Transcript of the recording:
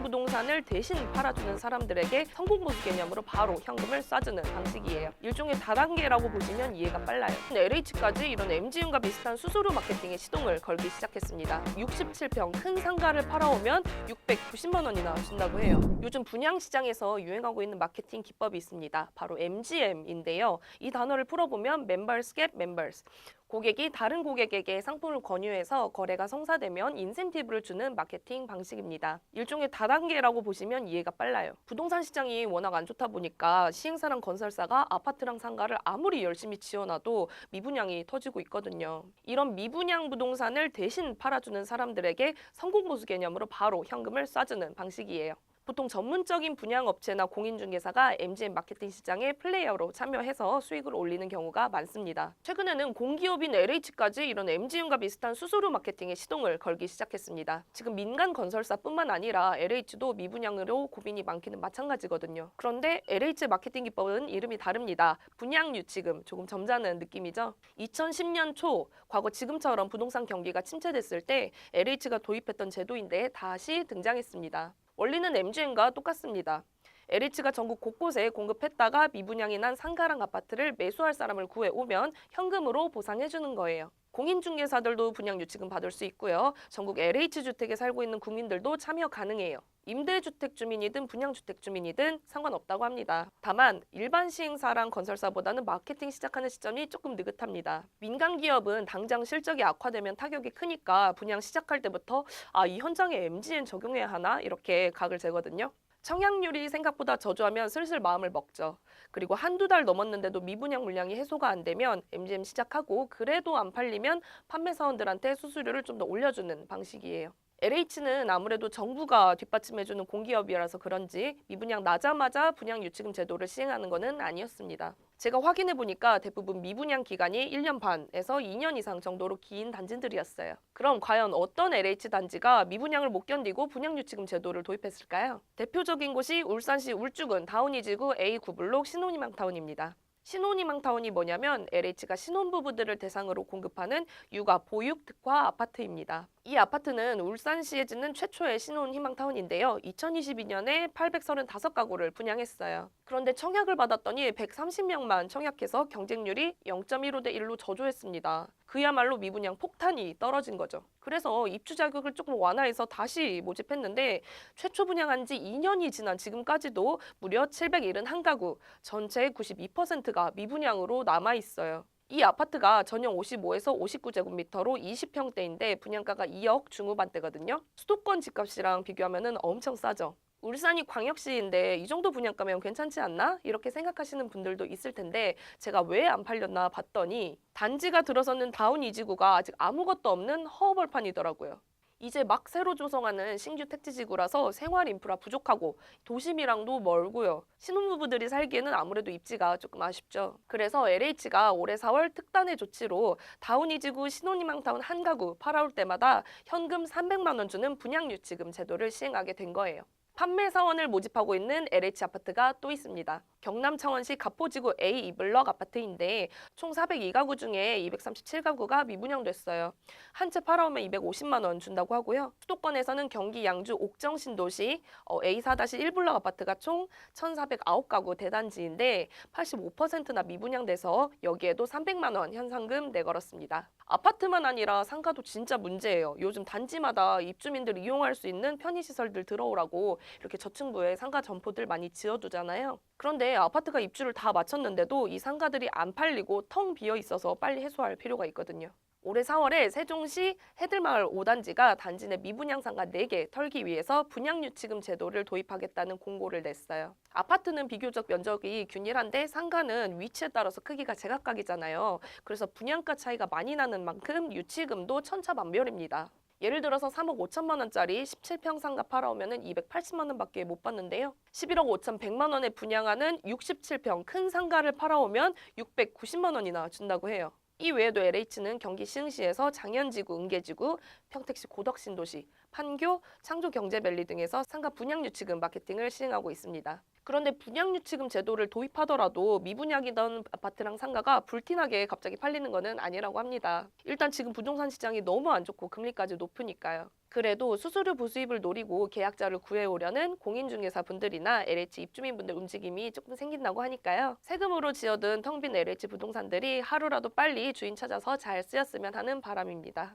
미분양 부동산을 대신 팔아주는 사람들에게 성공보수 개념으로 바로 현금을 쏴주는 방식이에요. 일종의 다단계라고 보시면 이해가 빨라요. LH까지 이런 MG은과 비슷한 수수료 마케팅에 시동을 걸기 시작했습니다. 67평 큰 상가를 팔아오면 690만 원이나 준다고 해요. 요즘 분양시장에서 유행하고 있는 마케팅 기법이 있습니다. 바로 MGM인데요. 이 단어를 풀어보면 Members Get Members. 고객이 다른 고객에게 상품을 권유해서 거래가 성사되면 인센티브를 주는 마케팅 방식입니다. 일종의 다단계라고 보시면 이해가 빨라요. 부동산 시장이 워낙 안 좋다 보니까 시행사랑 건설사가 아파트랑 상가를 아무리 열심히 지어놔도 미분양이 터지고 있거든요. 이런 미분양 부동산을 대신 팔아주는 사람들에게 성공보수 개념으로 바로 현금을 쏴주는 방식이에요. 보통 전문적인 분양업체나 공인중개사가 MGM 마케팅 시장의 플레이어로 참여해서 수익을 올리는 경우가 많습니다. 최근에는 공기업인 LH까지 이런 MGM과 비슷한 수수료 마케팅에 시동을 걸기 시작했습니다. 지금 민간 건설사뿐만 아니라 LH도 미분양으로 고민이 많기는 마찬가지거든요. 그런데 LH 마케팅 기법은 이름이 다릅니다. 분양유치금, 조금 점잖은 느낌이죠. 2010년 초, 과거 지금처럼 부동산 경기가 침체됐을 때 LH가 도입했던 제도인데 다시 등장했습니다. 원리는 MGM과 똑같습니다. LH가 전국 곳곳에 공급했다가 미분양이 난 상가랑 아파트를 매수할 사람을 구해오면 현금으로 보상해주는 거예요. 공인중개사들도 분양유치금 받을 수 있고요. 전국 LH주택에 살고 있는 국민들도 참여 가능해요. 임대주택 주민이든 분양주택 주민이든 상관없다고 합니다. 다만 일반 시행사랑 건설사보다는 마케팅 시작하는 시점이 조금 느긋합니다. 민간 기업은 당장 실적이 악화되면 타격이 크니까 분양 시작할 때부터 이 현장에 MGM 적용해야 하나? 이렇게 각을 재거든요. 청약률이 생각보다 저조하면 슬슬 마음을 먹죠. 그리고 한두 달 넘었는데도 미분양 물량이 해소가 안 되면 MGM 시작하고 그래도 안 팔리면 판매사원들한테 수수료를 좀 더 올려주는 방식이에요. LH는 아무래도 정부가 뒷받침해주는 공기업이라서 그런지 미분양 나자마자 분양유치금 제도를 시행하는 것은 아니었습니다. 제가 확인해보니까 대부분 미분양 기간이 1년 반에서 2년 이상 정도로 긴 단지들이었어요. 그럼 과연 어떤 LH 단지가 미분양을 못 견디고 분양유치금 제도를 도입했을까요? 대표적인 곳이 울산시 울주군 다운이지구 A9블록 신혼희망타운입니다. 신혼희망타운이 뭐냐면 LH가 신혼부부들을 대상으로 공급하는 육아 보육 특화 아파트입니다. 이 아파트는 울산시에 짓는 최초의 신혼희망타운인데요. 2022년에 835가구를 분양했어요. 그런데 청약을 받았더니 130명만 청약해서 경쟁률이 0.15대 1로 저조했습니다. 그야말로 미분양 폭탄이 떨어진 거죠. 그래서 입주 자격을 조금 완화해서 다시 모집했는데 최초 분양한 지 2년이 지난 지금까지도 무려 771가구, 전체의 92%가 미분양으로 남아있어요. 이 아파트가 전용 55에서 59제곱미터로 20평대인데 분양가가 2억 중후반대거든요. 수도권 집값이랑 비교하면 엄청 싸죠. 울산이 광역시인데 이 정도 분양가면 괜찮지 않나? 이렇게 생각하시는 분들도 있을 텐데 제가 왜 안 팔렸나 봤더니 단지가 들어서는 다운이지구가 아직 아무것도 없는 허허벌판이더라고요. 이제 막 새로 조성하는 신규 택지지구라서 생활 인프라 부족하고 도심이랑도 멀고요. 신혼부부들이 살기에는 아무래도 입지가 조금 아쉽죠. 그래서 LH가 올해 4월 특단의 조치로 다운이지구 신혼희망타운 한 가구 팔아올 때마다 현금 300만 원 주는 분양유치금 제도를 시행하게 된 거예요. 판매 사원을 모집하고 있는 LH 아파트가 또 있습니다. 경남 창원시 가포지구 A2블럭 아파트인데 총 402가구 중에 237가구가 미분양됐어요. 한 채 팔아오면 250만 원 준다고 하고요. 수도권에서는 경기 양주 옥정 신도시 A4-1블럭 아파트가 총 1,409가구 대단지인데 85%나 미분양돼서 여기에도 300만 원 현상금 내걸었습니다. 아파트만 아니라 상가도 진짜 문제예요. 요즘 단지마다 입주민들이 이용할 수 있는 편의시설들 들어오라고 이렇게 저층부에 상가 점포들 많이 지어두잖아요. 그런데 아파트가 입주를 다 마쳤는데도 이 상가들이 안 팔리고 텅 비어 있어서 빨리 해소할 필요가 있거든요. 올해 4월에 세종시 해들마을 5단지가 단지 내 미분양 상가 4개 털기 위해서 분양유치금 제도를 도입하겠다는 공고를 냈어요. 아파트는 비교적 면적이 균일한데 상가는 위치에 따라서 크기가 제각각이잖아요. 그래서 분양가 차이가 많이 나는 만큼 유치금도 천차만별입니다. 예를 들어서 3억 5천만 원짜리 17평 상가 팔아오면 280만 원밖에 못 받는데요. 11억 5천100만 원에 분양하는 67평 큰 상가를 팔아오면 690만 원이나 준다고 해요. 이 외에도 LH는 경기 시흥시에서 장현지구, 은계지구, 평택시 고덕신도시, 판교, 창조경제밸리 등에서 상가 분양유치금 마케팅을 시행하고 있습니다. 그런데 분양유치금 제도를 도입하더라도 미분양이던 아파트랑 상가가 불티나게 갑자기 팔리는 것은 아니라고 합니다. 일단 지금 부동산 시장이 너무 안 좋고 금리까지 높으니까요. 그래도 수수료 부수입을 노리고 계약자를 구해오려는 공인중개사 분들이나 LH 입주민분들 움직임이 조금 생긴다고 하니까요. 세금으로 지어둔 텅 빈 LH 부동산들이 하루라도 빨리 주인 찾아서 잘 쓰였으면 하는 바람입니다.